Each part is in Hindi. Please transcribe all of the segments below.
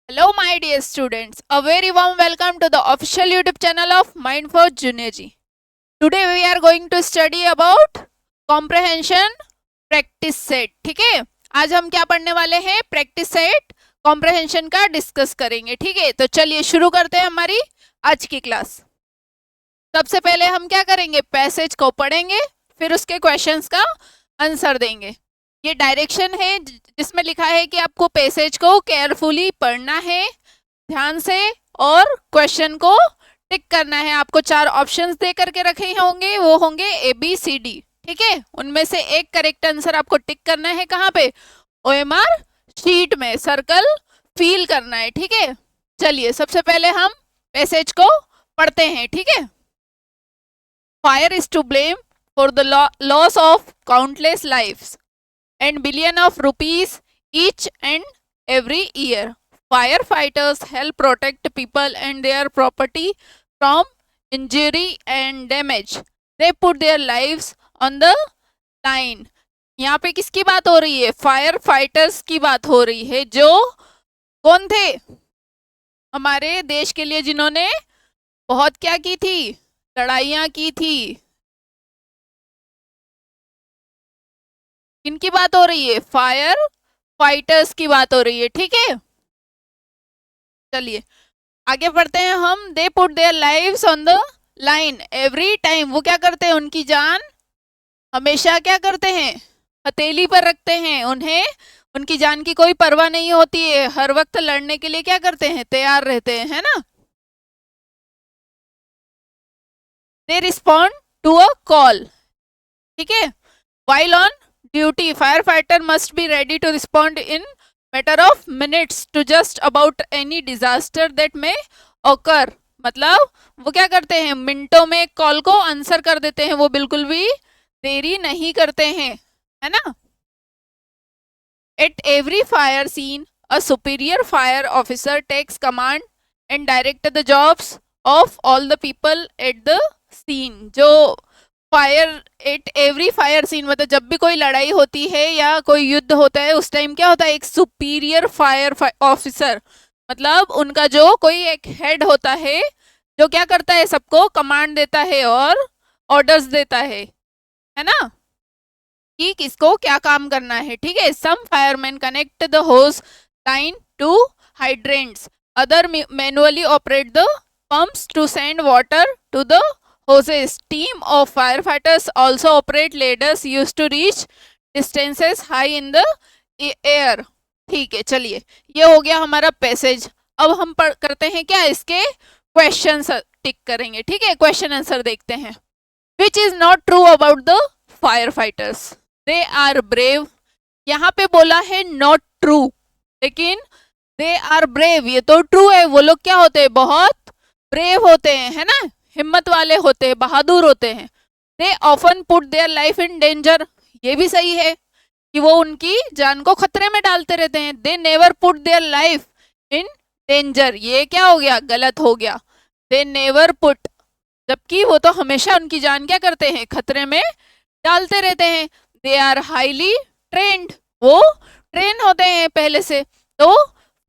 Hello, my dear students. A very warm welcome to the official YouTube channel of Mind for Junior G. Today we are going to study about comprehension practice set. ठीक है, आज हम क्या पढ़ने वाले हैं? प्रैक्टिस सेट कॉम्प्रहेंशन का डिस्कस करेंगे. ठीक है, तो चलिए शुरू करते हैं हमारी आज की क्लास. सबसे पहले हम क्या करेंगे? पैसेज को पढ़ेंगे, फिर उसके क्वेश्चंस का आंसर देंगे. ये डायरेक्शन है जिसमें लिखा है कि आपको पैसेज को केयरफुली पढ़ना है, ध्यान से, और क्वेश्चन को टिक करना है. आपको 4 ऑप्शंस दे करके रखे होंगे, वो होंगे ABCD. ठीक है, उनमें से एक करेक्ट आंसर आपको टिक करना है. कहाँ पे? OMR शीट में सर्कल फील करना है. ठीक है, चलिए सबसे पहले हम पैसेज को पढ़ते हैं. ठीक है. Fire is to blame for the loss of countless lives and billion of rupees each and every year. Firefighters help protect people and their property from injury and damage. They put their lives on the line. यहाँ पे किसकी बात हो रही है? फायर फाइटर्स की बात हो रही है, जो कौन थे? हमारे देश के लिए जिन्होंने बहुत क्या की थी? लड़ाइयाँ की थी. किनकी बात हो रही है? फायर फाइटर्स की बात हो रही है. ठीक है, चलिए आगे बढ़ते हैं हम. दे put their lives on the line every time. वो क्या करते हैं? उनकी जान हमेशा क्या करते हैं? हथेली पर रखते हैं. उन्हें उनकी जान की कोई परवाह नहीं होती है. हर वक्त लड़ने के लिए क्या करते हैं? तैयार रहते हैं, है ना. They respond to a call. ठीक है, while on duty firefighter must be ready to respond in matter of minutes to just about any disaster that may occur. मतलब वो क्या करते हैं? मिनटों में कॉल को आंसर कर देते हैं. वो बिल्कुल भी देरी नहीं करते हैं, है ना. At every fire scene a superior fire officer takes command and direct the jobs of all the people at the scene. जो fire at every fire scene मतलब जब भी कोई लड़ाई होती है या कोई युद्ध होता है, उस टाइम क्या होता है? एक सुपीरियर फायर ऑफिसर, मतलब उनका जो कोई एक हेड होता है, जो क्या करता है? सबको कमांड देता है और ऑर्डर्स देता है ना, कि किसको क्या काम करना है. ठीक है. Some fireman connect the hose line to hydrants, other manually operate the pumps to send water to the hoses. Team of firefighters also operate ladders used to reach distances high in the air. ठीक है, चलिए ये हो गया हमारा पैसेज. अब हम करते हैं क्या? इसके क्वेश्चन टिक करेंगे. ठीक है, क्वेश्चन आंसर देखते हैं. Which is not true about the firefighters? They are brave. यहाँ पे बोला है not true, लेकिन they are brave ये तो ट्रू है. वो लोग क्या होते हैं? बहुत ब्रेव होते हैं, है ना, हिम्मत वाले होते हैं, बहादुर होते हैं. They often put their life in danger. ये भी सही है कि वो उनकी जान को खतरे में डालते रहते हैं. They never put their life in danger. ये क्या हो गया? गलत हो गया. दे नेवर पुट, जबकि वो तो हमेशा उनकी जान क्या करते हैं? खतरे में डालते रहते हैं. They are highly trained. वो ट्रेन होते हैं पहले से. तो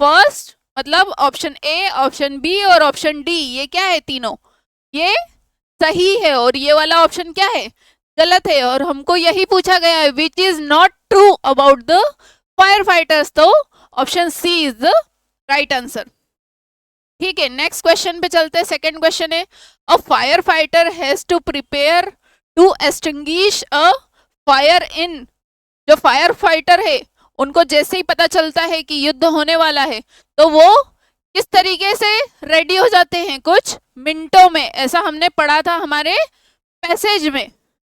फर्स्ट मतलब ऑप्शन ए, ऑप्शन बी और ऑप्शन डी, ये क्या है? तीनों ये सही है, और ये वाला ऑप्शन क्या है? गलत है. और हमको यही पूछा गया है, which is not true about the fire fighters. तो option C is the right answer. ठीक है, नेक्स्ट क्वेश्चन पे चलते हैं. सेकेंड क्वेश्चन है, a fire fighter has to prepare to extinguish a fire in. जो फायर फाइटर है, उनको जैसे ही पता चलता है कि युद्ध होने वाला है, तो वो किस तरीके से रेडी हो जाते हैं? कुछ मिनटों में. ऐसा हमने पढ़ा था हमारे पैसेज में,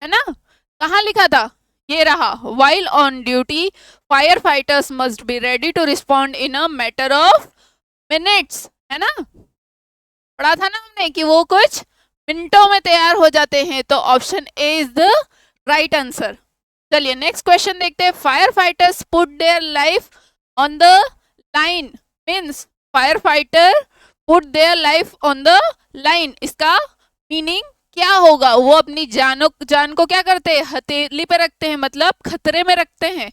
है ना. कहाँ लिखा था? ये रहा. While on duty fire fighters must be ready to respond in a matter of minutes, है ना. पढ़ा था ना हमने कि वो कुछ मिनटों में तैयार हो जाते हैं. तो option A is the right answer. चलिए नेक्स्ट क्वेश्चन देखते हैं. Fire fighters put their life on the line means fire fighter put their life on the line. इसका मीनिंग क्या होगा? वो अपनी जान को क्या करते हैं? हथेली पे रखते हैं, मतलब खतरे में रखते हैं,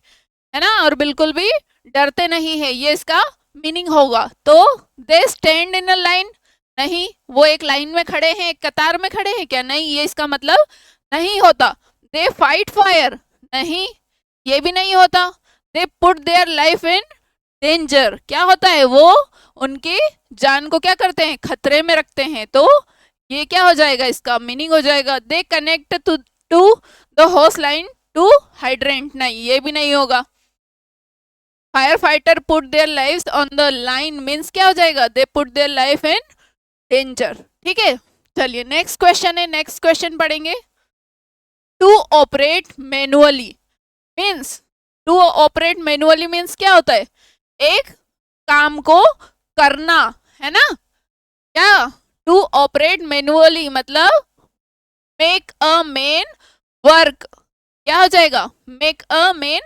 है ना, और बिल्कुल भी डरते नहीं है. ये इसका मीनिंग होगा? तो they stand in a line, नहीं, वो एक लाइन में खड़े हैं, एक कतार में खड़े हैं क्या? नहीं, ये इसका मतलब नहीं होता। दे फाइट फायर, नहीं, ये भी नहीं होता। दे put their life in danger, क्या होता है? वो उनकी जान को क्या करते हैं? खतरे में रखते हैं। तो ये क्या हो जाएगा? इसका मीनिंग हो जाएगा they connect to the hose line to hydrant, नहीं, ये भी नहीं होगा। Fire fighter put their lives on the line means क्या हो जाएगा? They put their life in danger. ठीक है, चलिए नेक्स्ट क्वेश्चन है, नेक्स्ट क्वेश्चन पढ़ेंगे। To operate manually means, to operate manually means क्या होता है? एक काम को करना, है ना? क्या? टू ऑपरेट मैनुअली मतलब मेक अ मेन वर्क, क्या हो जाएगा? मेक अ मेन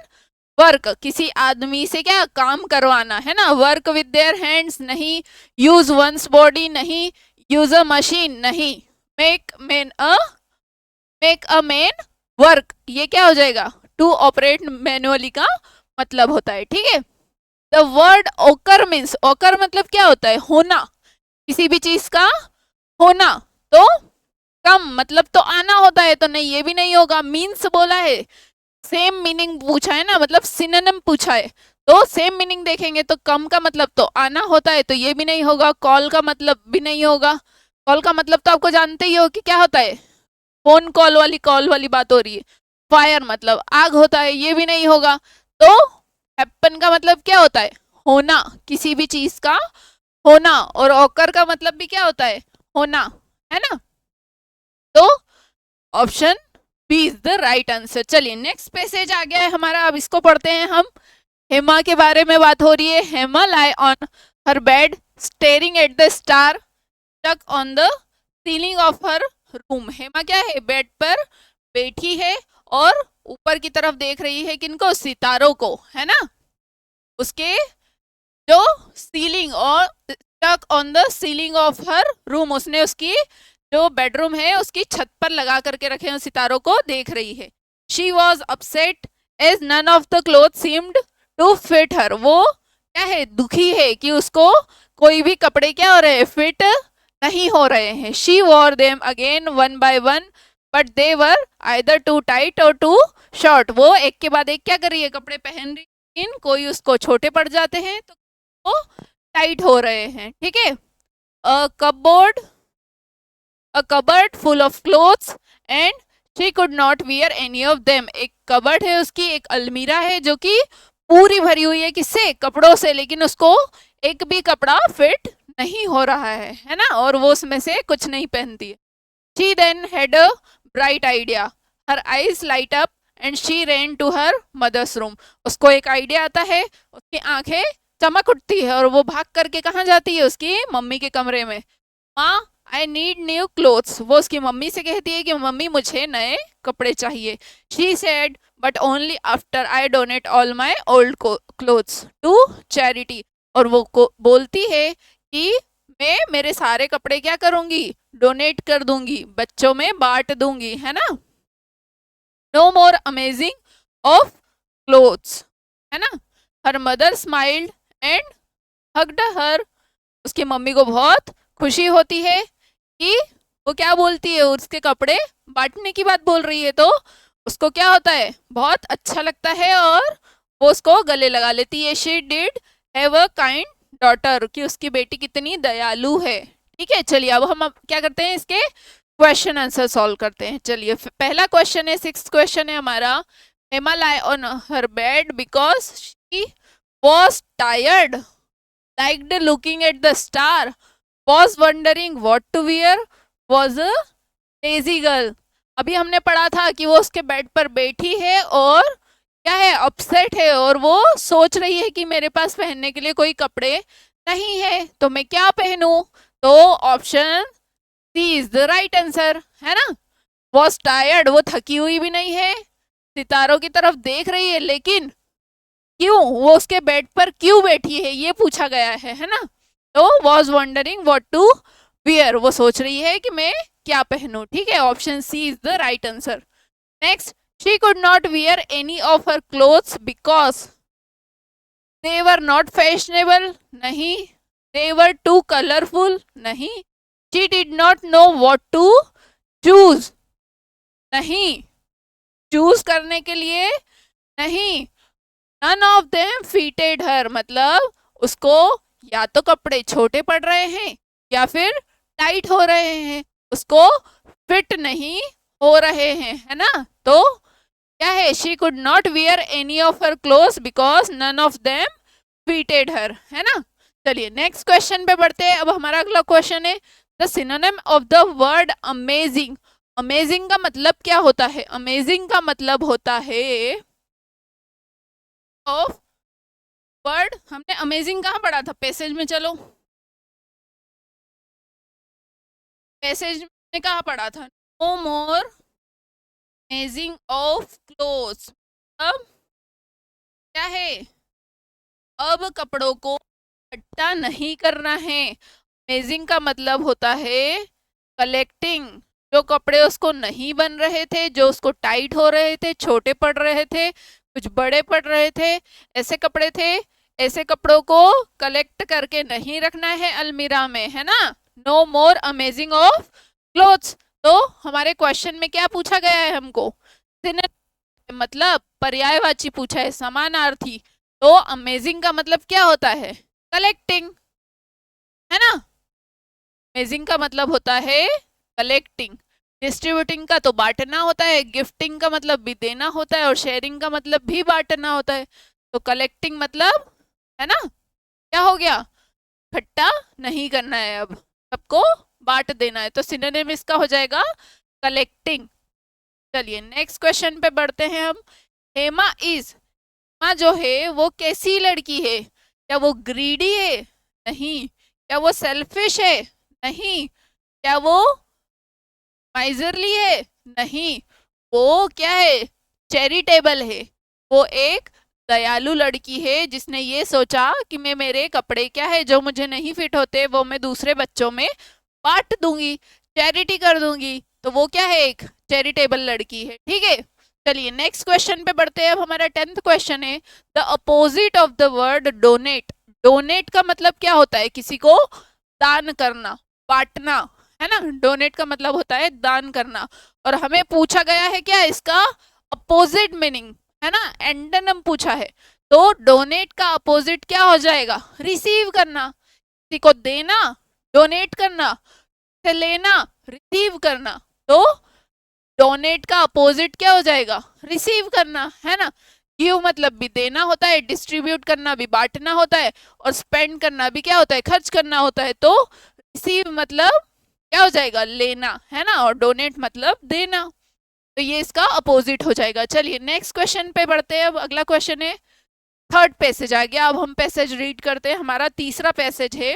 वर्क, किसी आदमी से क्या काम करवाना, है ना? वर्क विद देयर हैंड्स, नहीं। यूज वंस बॉडी, नहीं। यूज अ मशीन, नहीं। मेक अ मेन वर्क, ये क्या हो जाएगा? टू ऑपरेट मैनुअली का मतलब होता है। ठीक है, द वर्ड ओकर मीन्स, ओकर मतलब क्या होता है? होना, किसी भी चीज का होना। तो कम मतलब तो आना होता है, तो नहीं, ये भी नहीं होगा। मीन्स बोला है, सेम मीनिंग पूछा है ना, मतलब सिनोनिम पूछा है, तो सेम मीनिंग देखेंगे। तो कम का मतलब तो आना होता है, तो ये भी नहीं होगा। कॉल का मतलब भी नहीं होगा। कॉल का मतलब तो आपको जानते ही हो कि क्या होता है? फोन कॉल वाली बात हो रही है। फायर मतलब आग होता है, ये भी नहीं होगा। तो हैपन का मतलब क्या होता है? होना, किसी भी चीज का होना। और ऑकर का मतलब भी क्या होता है? होना, है ना? तो option B is the right answer. चलिए नेक्स्ट पैसेज आ गया है हमारा, अब इसको पढ़ते हैं हम। हेमा के बारे में बात हो रही है। Hema lay on her bed staring at the star stuck on the ceiling of her room. Hema क्या है? बेड पर बैठी है और ऊपर की तरफ देख रही है, किनको? सितारों को, है ना? उसके जो सीलिंग और stuck on the ceiling of her room, उसने उसकी जो बेडरूम है उसकी छत पर लगा करके रखे हैं, सितारों को देख रही है। She was upset as none of the cloth seemed to fit her, वो क्या है? दुखी है कि उसको कोई भी कपड़े क्या हो रहे हैं? फिट नहीं हो रहे हैं। She wore them again one by one but they were either too tight or too short, वो एक के बाद एक क्या कर रही है? कपड़े पहन रही है, कोई उसको छोटे पड़ जाते हैं तो वो टाइट हो रहे हैं। ठीक है, a cupboard full of clothes and she could not wear any of them, एक कबर्ड है उसकी, एक अलमीरा है जो कि पूरी भरी हुई है, किससे? कपड़ों से, लेकिन उसको एक भी कपड़ा फिट नहीं हो रहा है ना? और वो उसमें से कुछ नहीं पहनती है। she then had a bright idea, her eyes light up and she ran to her mother's room, उसको एक आइडिया आता है, उसकी आंखें चमक उठती है और वो भाग करके कहाँ जाती है? उसकी मम्मी के कमरे में। माँ आई नीड न्यू क्लोथ्स, वो उसकी मम्मी से कहती है कि मम्मी मुझे नए कपड़े चाहिए। She said but only after I donate all my old clothes to charity, और वो बोलती है कि मैं मेरे सारे कपड़े क्या करूंगी? डोनेट कर दूंगी, बच्चों में बांट दूंगी, है ना? No more amazing of clothes, है ना? Her mother smiled and hugged her, उसकी मम्मी को बहुत खुशी होती है कि वो क्या बोलती है? उसके कपड़े बांटने की बात बोल रही है, तो उसको क्या होता है? बहुत अच्छा लगता है और वो उसको गले लगा लेती है। She did have a kind daughter, कि उसकी बेटी कितनी दयालु है। ठीक है, चलिए अब हम क्या करते हैं? इसके क्वेश्चन आंसर सॉल्व करते हैं। चलिए पहला क्वेश्चन है, 6th क्वेश्चन है हमारा। Hema lay on her bed because she was tired, liked looking at the star, was wondering what to wear, was a lazy girl। अभी हमने पढ़ा था कि वो उसके बेड पर बैठी है और क्या है? अपसेट है और वो सोच रही है कि मेरे पास पहनने के लिए कोई कपड़े नहीं है, तो मैं क्या पहनूं? तो option C is the right answer, है ना? वॉज टायर्ड, वो थकी हुई भी नहीं है, सितारों की तरफ देख रही है, लेकिन क्यों? वो उसके बेड पर क्यों बैठी है ये पूछा गया है ना? तो was wondering what to wear, वो सोच रही है कि मैं क्या पहनूं। ठीक है, option C is the right answer. Next, she could not wear any of her clothes because they were not fashionable, नहीं। दे वर टू कलरफुल, नहीं। She did not know what to choose, नहीं। चूज करने के लिए नहीं। None of them fitted her, मतलब उसको या तो कपड़े छोटे पड़ रहे हैं या फिर टाइट हो रहे हैं, उसको फिट नहीं हो रहे हैं, है ना। तो क्या है, she could not wear any of her clothes because none of them fitted her, है ना। चलिए नेक्स्ट क्वेश्चन पे बढ़ते हैं। अब हमारा अगला क्वेश्चन है the synonym of the word amazing. Amazing का मतलब क्या होता है? अमेजिंग का मतलब होता है ऑफ वर्ड, हमने अमेजिंग कहाँ पढ़ा था? पैसेज में, चलो पैसेज में कहाँ पढ़ा था? No more amazing of clothes. अब क्या है, अब कपड़ों को इकट्ठा नहीं करना है। अमेजिंग का मतलब होता है कलेक्टिंग। जो कपड़े उसको नहीं बन रहे थे, जो उसको टाइट हो रहे थे, छोटे पड़ रहे थे, कुछ बड़े पड़ रहे थे, ऐसे कपड़े थे, ऐसे कपड़ों को कलेक्ट करके नहीं रखना है अलमीरा में, है ना। No more amazing of clothes. तो हमारे क्वेश्चन में क्या पूछा गया है हमको? मतलब पर्यायवाची पूछा है, समानार्थी। तो अमेजिंग का मतलब क्या होता है? कलेक्टिंग, है ना। अमेजिंग का मतलब होता है कलेक्टिंग। डिस्ट्रीब्यूटिंग का तो बांटना होता है, गिफ्टिंग का मतलब भी देना होता है, और शेयरिंग का मतलब भी बांटना होता है। तो कलेक्टिंग मतलब, है ना, क्या हो गया? इकट्ठा नहीं करना है, अब सबको बांट देना है। तो सिनोनिम इसका हो जाएगा कलेक्टिंग। चलिए नेक्स्ट क्वेश्चन पे बढ़ते हैं हम। हेमा इज, हेमा जो है वो कैसी लड़की है? क्या वो ग्रीडी है? नहीं। क्या वो सेल्फिश है? नहीं। क्या वो माइजरली है? नहीं। वो क्या है? चैरिटेबल है। वो एक दयालु लड़की है जिसने ये सोचा कि मैं मेरे कपड़े क्या है जो मुझे नहीं फिट होते वो मैं दूसरे बच्चों में बांट दूंगी, चैरिटी कर दूंगी। तो वो क्या है? एक चैरिटेबल लड़की है, ठीक है। चलिए नेक्स्ट क्वेश्चन पे बढ़ते हैं। अब हमारा 10th क्वेश्चन है the opposite of the word donate. Donate का मतलब क्या होता है? किसी को दान करना, बांटना, है ना। डोनेट का मतलब होता है दान करना। और हमें पूछा गया है क्या इसका अपोजिट मीनिंग, है ना, एंटोनिम पूछा है। तो डोनेट का अपोजिट क्या हो जाएगा? रिसीव करना। किसी को देना, डोनेट करना, से लेना, रिसीव करना। तो डोनेट का अपोजिट क्या हो जाएगा? रिसीव करना, है ना। गिव मतलब भी देना होता है, डिस्ट्रीब्यूट करना भी बांटना होता है, और स्पेंड करना भी क्या होता है? खर्च करना होता है। तो रिसीव मतलब क्या हो जाएगा? लेना, है ना, और डोनेट मतलब देना। तो ये इसका अपोजिट हो जाएगा। चलिए नेक्स्ट क्वेश्चन पे बढ़ते हैं। अब अगला क्वेश्चन है, थर्ड पैसेज आ गया। अब हम पैसेज रीड करते हैं। हमारा तीसरा पैसेज है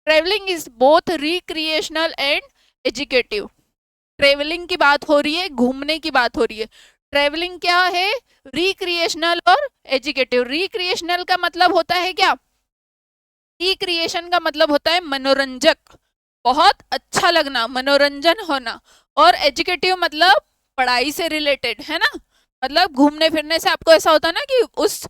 travelling is both recreational and educative. Travelling की बात हो रही है, घूमने की बात हो रही है। ट्रेवलिंग क्या है? रिक्रिएशनल और एजुकेटिव। रिक्रिएशनल का मतलब होता है क्या? रिक्रिएशन का मतलब होता है मनोरंजक, बहुत अच्छा लगना, मनोरंजन होना। और एजुकेटिव मतलब पढ़ाई से रिलेटेड, है ना। मतलब घूमने फिरने से आपको ऐसा होता है ना कि उस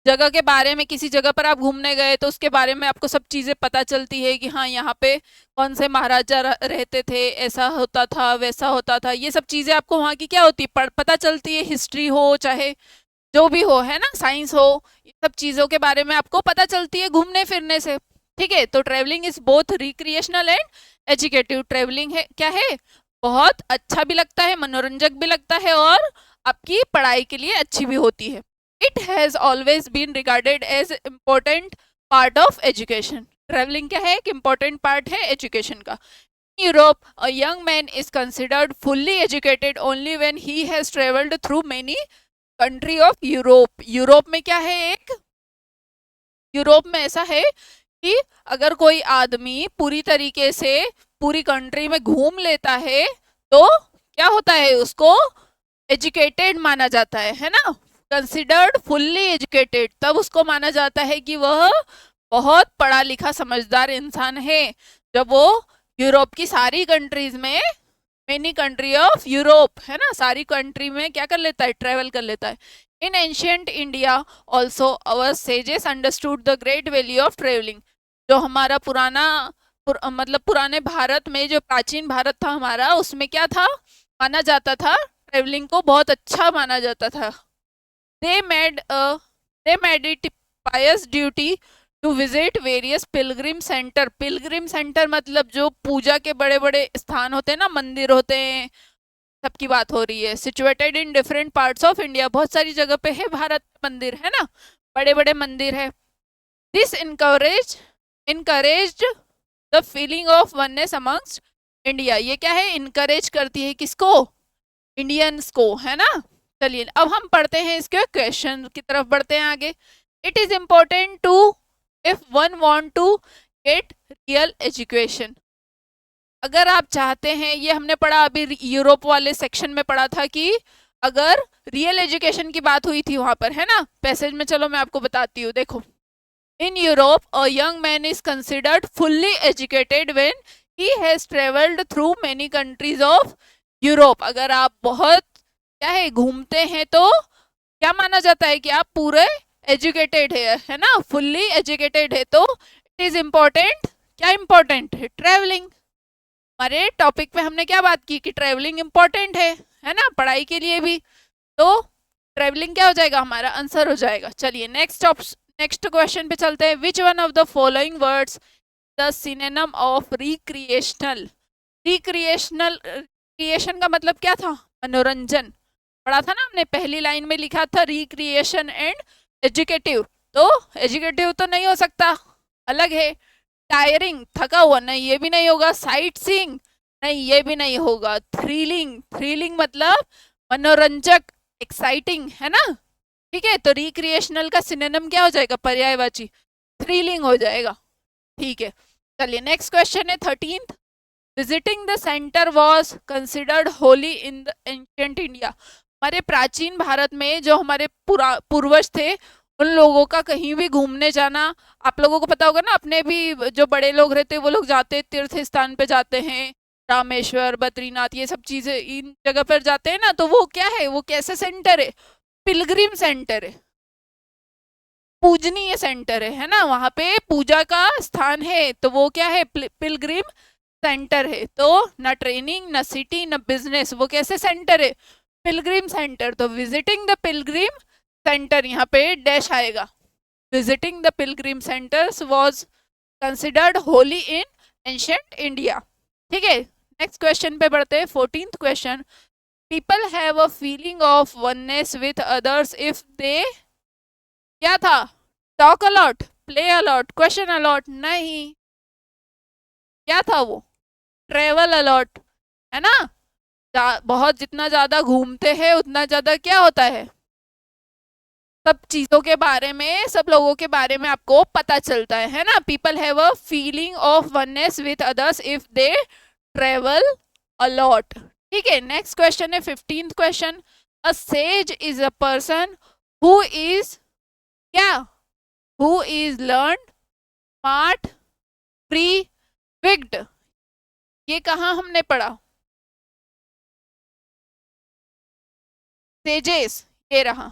जगह के बारे में, किसी जगह पर आप घूमने गए तो उसके बारे में आपको सब चीज़ें पता चलती है कि हाँ यहाँ पे कौन से महाराजा रहते थे, ऐसा होता था, वैसा होता था। ये सब चीज़ें आपको वहाँ की क्या होती है? पता चलती है। हिस्ट्री हो चाहे जो भी हो, है ना, साइंस हो, ये सब चीज़ों के बारे में आपको पता चलती है घूमने फिरने से, ठीक है। तो travelling is both recreational and educative. Travelling है क्या है? बहुत अच्छा भी लगता है, मनोरंजक भी लगता है, और आपकी पढ़ाई के लिए अच्छी भी होती है। It has always been regarded as important part of education. Travelling क्या है? एक इम्पोर्टेंट पार्ट है एजुकेशन का। Europe a young man is considered fully educated only when he has travelled through many country of Europe. Europe में क्या है? एक यूरोप में ऐसा है कि अगर कोई आदमी पूरी तरीके से पूरी कंट्री में घूम लेता है तो क्या होता है? उसको एजुकेटेड माना जाता है ना। कंसिडर्ड फुल्ली एजुकेटेड, तब उसको माना जाता है कि वह बहुत पढ़ा लिखा समझदार इंसान है जब वो यूरोप की सारी कंट्रीज में, मेनी कंट्री ऑफ यूरोप, है ना, सारी कंट्री में क्या कर लेता है? ट्रेवल कर लेता है। इन ancient India also our sages understood the great value of travelling. जो हमारा मतलब पुराने भारत में, जो प्राचीन भारत था हमारा, उसमें क्या था, माना जाता था, ट्रेवलिंग को बहुत अच्छा माना जाता था। They made it pious duty to visit various pilgrim centre. Pilgrim centre मतलब जो पूजा के बड़े बड़े स्थान होते हैं ना, मंदिर होते हैं, सबकी बात हो रही है। Situated in different parts of India, बहुत सारी जगह पे है भारत में मंदिर, है ना, बड़े बड़े मंदिर है। This encouraged the feeling of oneness amongst India. ये क्या है, इनकरेज करती है किसको, इंडियंस को, है ना। चलिए अब हम पढ़ते हैं इसके क्वेश्चन की तरफ, बढ़ते हैं आगे। It is important to if one want to get real education. अगर आप चाहते हैं, ये हमने पढ़ा अभी यूरोप वाले सेक्शन में पढ़ा था कि अगर रियल एजुकेशन की बात हुई थी वहां पर, है ना, पैसेज में। चलो मैं आपको बताती हूँ, देखो। In Europe a young man is considered fully educated when he has travelled through many countries of Europe. अगर आप बहुत क्या है घूमते हैं तो क्या माना जाता है कि आप पूरे एजुकेटेड है ना, फुल्ली एजुकेटेड है। तो इट इज इम्पोर्टेंट, क्या इम्पोर्टेंट है, ट्रेवलिंग। हमारे टॉपिक पे हमने क्या बात की कि ट्रेवलिंग इम्पोर्टेंट है ना, पढ़ाई के लिए भी। तो ट्रेवलिंग क्या हो जाएगा, हमारा आंसर हो जाएगा। चलिए नेक्स्ट क्वेश्चन पे चलते हैं। Which one of the following words the synonym of recreational. Creation का मतलब क्या था, मनोरंजन। पढ़ा था ना हमने, पहली लाइन में लिखा था रिक्रिएशन एंड एजुकेटिव। तो एजुकेटिव तो नहीं हो सकता, अलग है। टायरिंग, थका हुआ, नहीं ये भी नहीं होगा। साइट सीइंग, नहीं ये भी नहीं होगा। थ्रिलिंग मतलब मनोरंजक, एक्साइटिंग, है ना। ठीक है, तो रिक्रिएशनल का सिनोनिम क्या हो जाएगा, पर्यायवाची, थ्रिलिंग हो जाएगा। ठीक है, चलिए नेक्स्ट क्वेश्चन है 13th। Visiting the centre was considered holy in the ancient India. हमारे प्राचीन भारत में जो हमारे पूर्वज थे, उन लोगों का कहीं भी घूमने जाना, आप लोगों को पता होगा ना, अपने भी जो बड़े लोग रहते वो लोग जाते, तीर्थ स्थान पे जाते हैं, रामेश्वर, बद्रीनाथ, ये सब चीजें इन जगह पर जाते हैं ना। तो वो क्या है, वो कैसे सेंटर है, पिलग्रिम सेंटर है, पूजनीय सेंटर है ना, वहां पे पूजा का स्थान है। तो वो क्या है, पिलग्रिम सेंटर है। तो न ट्रेनिंग, न सिटी, न बिजनेस, वो कैसे सेंटर है, पिलग्रिम सेंटर। तो विजिटिंग द पिलग्रिम सेंटर, यहाँ पे डैश आएगा। Visiting the pilgrim centres was considered holy in ancient India. ठीक है, नेक्स्ट क्वेश्चन पे बढ़ते हैं। 14th question. People have a feeling of oneness with others if they, क्या था, talk a lot, play a lot, question a lot, नहीं, क्या था वो, ट्रेवल अलॉट, है ना। बहुत जितना ज्यादा घूमते हैं उतना ज्यादा क्या होता है, सब चीजों के बारे में, सब लोगों के बारे में आपको पता चलता है ना। People have a feeling of oneness with others if they travel a lot. ठीक है, नेक्स्ट क्वेश्चन है 15th question. A sage is a person who is, क्या, who is learn, smart, free, wigged. ये कहाँ हमने पढ़ा, सेजेस, ये रहा।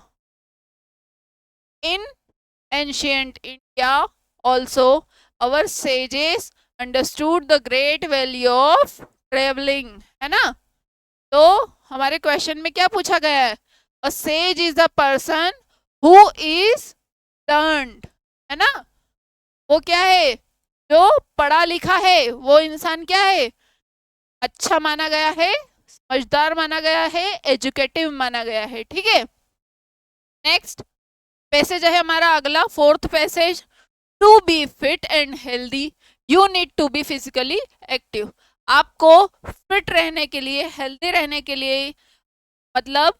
In ancient India also our sages understood the great value of traveling, है ना। तो हमारे क्वेश्चन में क्या पूछा गया है, a sage is the person who is learned, है ना। वो क्या है, जो पढ़ा लिखा है, वो इंसान क्या है, अच्छा माना गया है, समझदार माना गया है, एजुकेटिव माना गया है। ठीक है, नेक्स्ट पैसेज है हमारा अगला, 4th passage. To be fit and healthy you need to be physically active. आपको फिट रहने के लिए, हेल्दी रहने के लिए, मतलब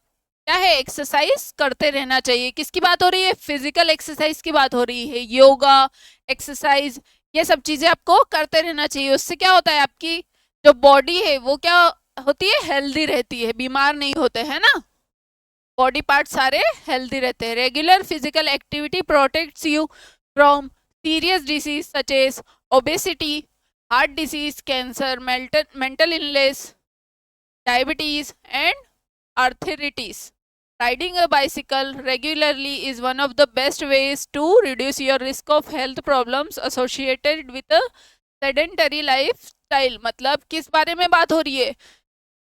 क्या है, एक्सरसाइज करते रहना चाहिए। किसकी बात हो रही है, फिजिकल एक्सरसाइज की बात हो रही है। योगा, एक्सरसाइज, ये सब चीजें आपको करते रहना चाहिए। उससे क्या होता है, आपकी जो बॉडी है वो क्या होती है, हेल्दी रहती है, बीमार नहीं होते, है ना। बॉडी पार्ट सारे हेल्दी रहते हैं। Regular physical activity protects you from serious disease such as obesity, heart disease, cancer, mental illness, diabetes and arthritis. Riding a bicycle regularly is one of the best ways to reduce your risk of health problems associated with a sedentary lifestyle. मतलब किस बारे में बात हो रही है?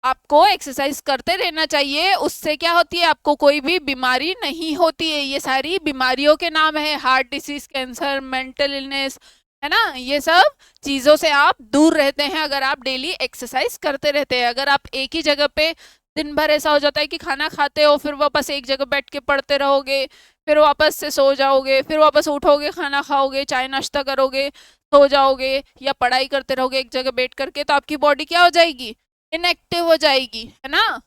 आपको एक्सरसाइज करते रहना चाहिए, उससे क्या होती है, आपको कोई भी बीमारी नहीं होती है। ये सारी बीमारियों के नाम है, heart disease, cancer, mental illness, है ना। ये सब चीज़ों से आप दूर रहते हैं अगर आप डेली एक्सरसाइज करते रहते हैं। अगर आप एक ही जगह पे दिन भर ऐसा हो जाता है कि खाना खाते हो, फिर वापस एक जगह बैठ के पढ़ते रहोगे, फिर वापस से सो जाओगे, फिर वापस उठोगे, खाना खाओगे, चाय नाश्ता करोगे, सो जाओगे, या पढ़ाई करते रहोगे एक जगह बैठ करके, तो आपकी बॉडी क्या हो जाएगी, इनएक्टिव हो जाएगी, है ना।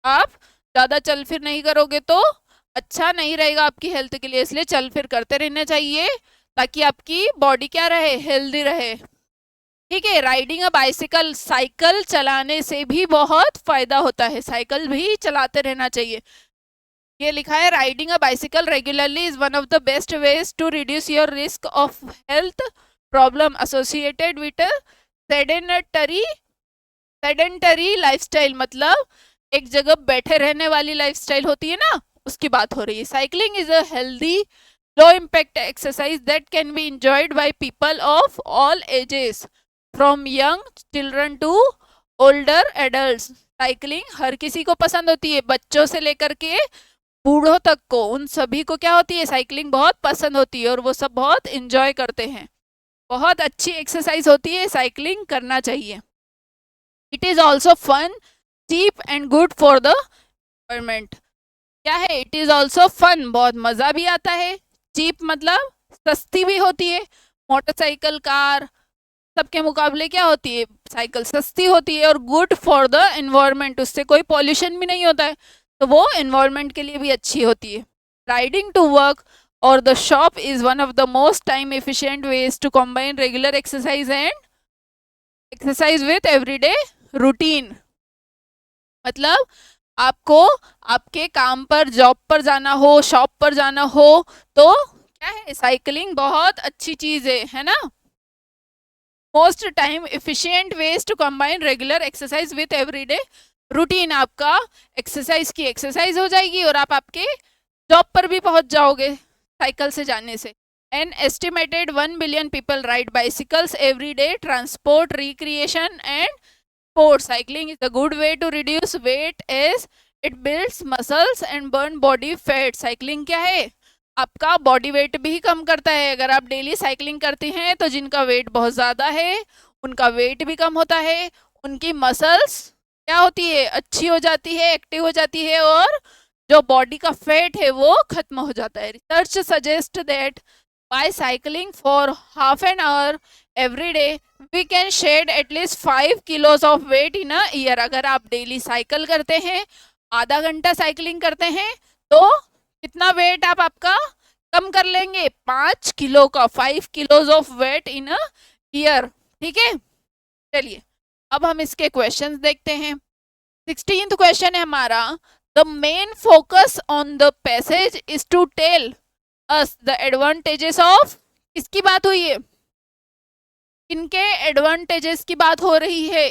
आप ज़्यादा चल फिर नहीं करोगे तो अच्छा नहीं रहेगा आपकी हेल्थ के लिए, इसलिए चल फिर करते रहना चाहिए ताकि आपकी बॉडी क्या रहे, हेल्दी रहे। ठीक है। राइडिंग अ बाइसिकल, साइकिल चलाने से भी बहुत फायदा होता है, साइकिल भी चलाते रहना चाहिए। ये लिखा है, riding a bicycle regularly is one of the best ways to reduce your risk of health problem associated with sedentary lifestyle. मतलब एक जगह बैठे रहने वाली लाइफस्टाइल होती है ना, उसकी बात हो रही है। Cycling is a healthy low impact exercise that can be enjoyed by people of all ages from young children to older adults। Cycling हर किसी को पसंद होती है, बच्चों से लेकर के बूढ़ों तक को, उन सभी को क्या होती है, साइकिलिंग बहुत पसंद होती है और वो सब बहुत इंजॉय करते हैं। बहुत अच्छी एक्सरसाइज होती है, साइकिलिंग करना चाहिए। It is also fun, cheap and good for the environment. क्या है, इट इज ऑल्सो फन, बहुत मजा भी आता है। चीप मतलब सस्ती भी होती है, मोटरसाइकिल, कार सबके मुकाबले क्या होती है, साइकिल सस्ती होती है। और गुड फॉर द एनवायरमेंट, उससे कोई पॉल्यूशन भी नहीं होता है, तो वो एनवायरमेंट के लिए भी अच्छी होती है। Riding to work or the shop is one of the most time efficient ways to combine regular exercise with everyday routine. मतलब आपको आपके काम पर, जॉब पर जाना हो, शॉप पर जाना हो, तो क्या है, साइकिलिंग बहुत अच्छी चीज है ना। Most time efficient ways to combine regular exercise with everyday routine. आपका एक्सरसाइज की एक्सरसाइज हो जाएगी और आप आपके जॉब पर भी पहुंच जाओगे साइकिल से जाने से। An estimated 1 billion people ride bicycles every day, transport, recreation and sport. Cycling is a good way to reduce weight as it builds muscles and burn body fat. Cycling क्या है, आपका बॉडी वेट भी कम करता है। अगर आप डेली साइकिलिंग करते हैं तो जिनका वेट बहुत ज़्यादा है उनका वेट भी कम होता है, उनकी मसल्स क्या होती है, अच्छी हो जाती है, एक्टिव हो जाती है, और जो बॉडी का फैट है वो खत्म हो जाता है। Research suggest that by cycling for half an hour every day we can shed at least 5 kilos of weight in a year। अगर आप डेली साइकिल करते हैं, आधा घंटा साइकिलिंग करते हैं, तो कितना वेट आप आपका कम कर लेंगे, 5 किलो का, 5 kilos of weight in a year. ठीक है, चलिए अब हम इसके क्वेश्चंस देखते हैं। 16th क्वेश्चन है हमारा, the main focus on the passage is to tell us the advantages of, किसकी बात हुई है, इनके एडवांटेजेस की बात हो रही है।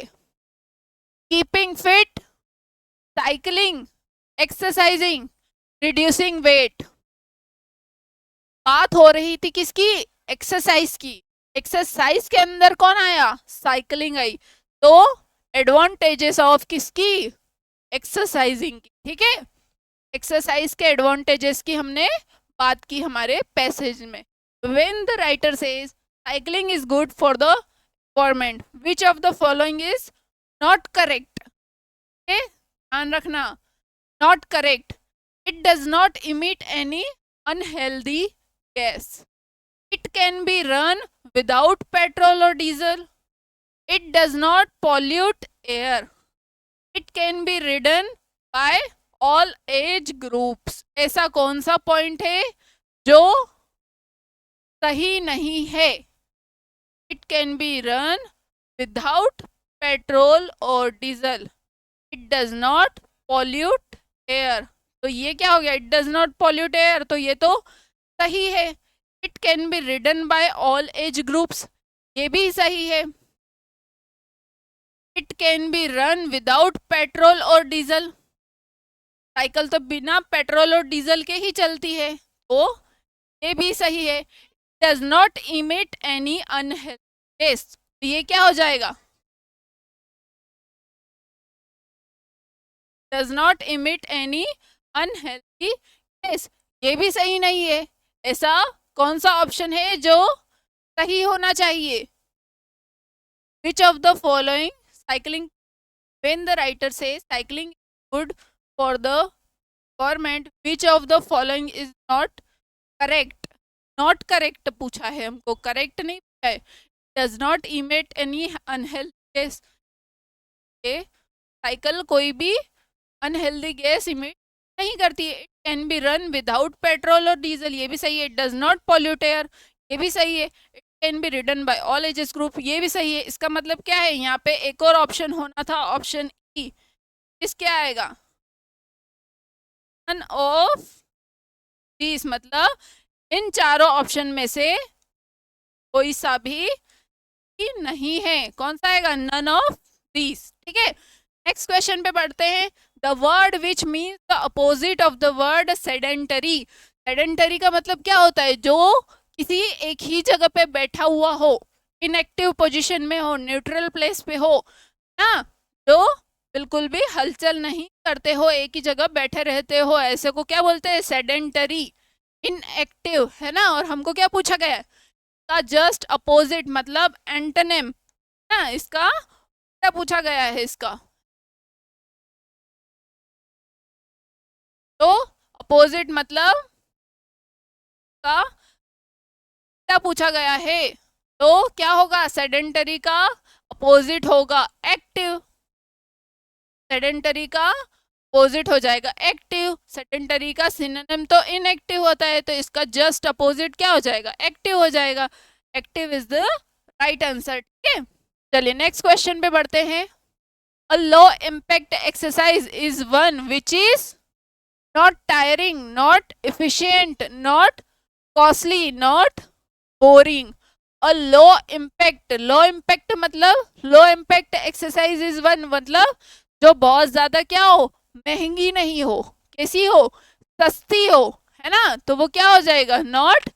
Keeping fit, cycling, exercising, reducing weight. बात हो रही थी किसकी, एक्सरसाइज की। एक्सरसाइज के अंदर कौन आया, साइकिलिंग आई, तो एडवांटेजेस ऑफ किसकी, एक्सरसाइजिंग की। ठीक है, एक्सरसाइज के एडवांटेजेस की हमने बात की हमारे पैसेज में। When the writer says cycling is good for the environment, which of the following is not correct? Okay, ध्यान रखना, not correct. It does not emit any unhealthy gas. It can be run without petrol or diesel. It does not pollute air. It can be ridden by all age groups. ऐसा कौन सा पॉइंट है जो सही नहीं है। It can be run without petrol और diesel. It does not pollute air, तो ये क्या हो गया, it does not pollute air, तो ये तो सही है। It can be ridden by all age groups, ये भी सही है। It can be run without petrol और डीजल, साइकिल तो बिना पेट्रोल और डीजल के ही चलती है, तो ये भी सही है। Does not emit any unhealthy gas, तो ये क्या हो जाएगा? Does not emit any unhealthy gas, ये भी सही नहीं है। ऐसा कौन सा ऑप्शन है जो सही होना चाहिए? Which of the following cycling, when the writer says cycling is good for the environment, which of the following is not correct? not correct पूछा है हमको, correct नहीं पूछा है। does not emit any unhealthy gas, cycle कोई भी अनहेल्दी गैस इमिट नहीं करती है। It can be run without petrol और डीजल, ये भी सही है। डज नॉट पॉल्यूट एयर, ये भी सही है। It can be ridden by all ages group, ये भी सही है। इसका मतलब क्या है, यहाँ पे एक और ऑप्शन होना था, ऑप्शन ई। इस क्या आएगा? नन ऑफ दिस, मतलब इन चारों ऑप्शन में से कोई सा भी नहीं है। कौन सा आएगा? None of this. ठीक है, नेक्स्ट क्वेश्चन पे पढ़ते हैं। The word which means the opposite of the word sedentary. Sedentary का मतलब क्या होता है? जो किसी एक ही जगह पे बैठा हुआ हो, इनएक्टिव पोजीशन में हो, न्यूट्रल प्लेस पे हो ना, जो बिल्कुल भी हलचल नहीं करते हो, एक ही जगह बैठे रहते हो, ऐसे को क्या बोलते हैं? सेडेंटरी, इनएक्टिव, है ना। और हमको क्या पूछा गया है? का जस्ट अपोजिट मतलब एंटोनिम ना, इसका क्या पूछा गया है? इसका तो अपोजिट मतलब का क्या पूछा गया है? तो क्या होगा? सेडेंटरी का अपोजिट होगा एक्टिव, सेडेंटरी का अपोजिट हो जाएगा एक्टिव। सेडेंटरी का सिनोनिम तो इनएक्टिव होता है, तो इसका जस्ट अपोजिट क्या हो जाएगा? एक्टिव हो जाएगा। Active is the right answer. ठीक है, चलिए नेक्स्ट क्वेश्चन पे बढ़ते हैं। A low impact exercise is one which is not tiring, not efficient, not costly, not boring. A low impact मतलब low impact exercise is one, मतलब जो बहुत ज्यादा क्या हो? महंगी नहीं हो, कैसी हो? सस्ती हो, है ना। तो वो क्या हो जाएगा? not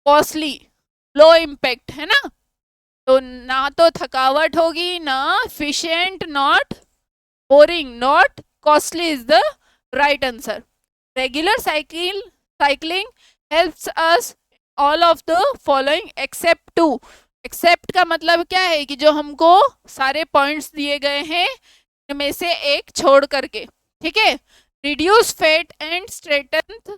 costly, low impact, है ना। तो ना तो थकावट होगी, ना efficient, not boring, not costly is the right answer. Regular cycling helps us all of the following except two. Except का मतलब क्या है? कि जो हमको सारे पॉइंट्स दिए गए हैं इनमें से एक छोड़ करके। ठीक है, reduce fat and strengthen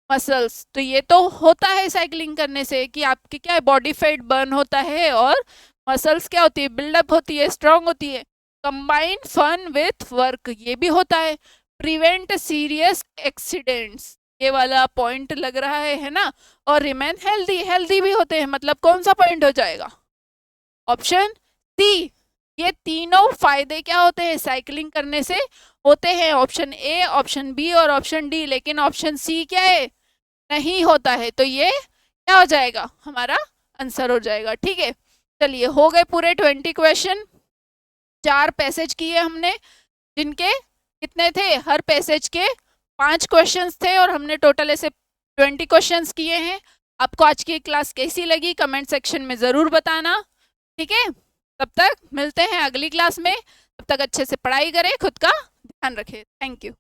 muscles, तो ये तो होता है साइकिलिंग करने से कि आपकी क्या है? बॉडी फैट बर्न होता है और मसल्स क्या होती है? बिल्डअप होती है, स्ट्रांग होती है। कंबाइन फन विथ वर्क, ये भी होता है। प्रिवेंट सीरियस एक्सीडेंट्स, ये वाला पॉइंट लग रहा है ना। और रिमेन हेल्दी, हेल्दी भी होते हैं, मतलब कौन सा पॉइंट हो जाएगा? Option C. ये तीनों फायदे क्या होते हैं साइकिलिंग करने से? होते हैं। ऑप्शन ए, ऑप्शन बी और ऑप्शन डी, लेकिन ऑप्शन सी क्या है? नहीं होता है। तो ये क्या हो जाएगा? हमारा आंसर हो जाएगा। ठीक है, चलिए हो गए पूरे 20 क्वेश्चन। 4 पैसेज किए हमने, जिनके कितने थे? हर पैसेज के 5 क्वेश्चंस थे, और हमने टोटल ऐसे 20 क्वेश्चंस किए हैं। आपको आज की क्लास कैसी लगी कमेंट सेक्शन में ज़रूर बताना। ठीक है, तब तक मिलते हैं अगली क्लास में। तब तक अच्छे से पढ़ाई करें, खुद का ध्यान रखें। Thank you.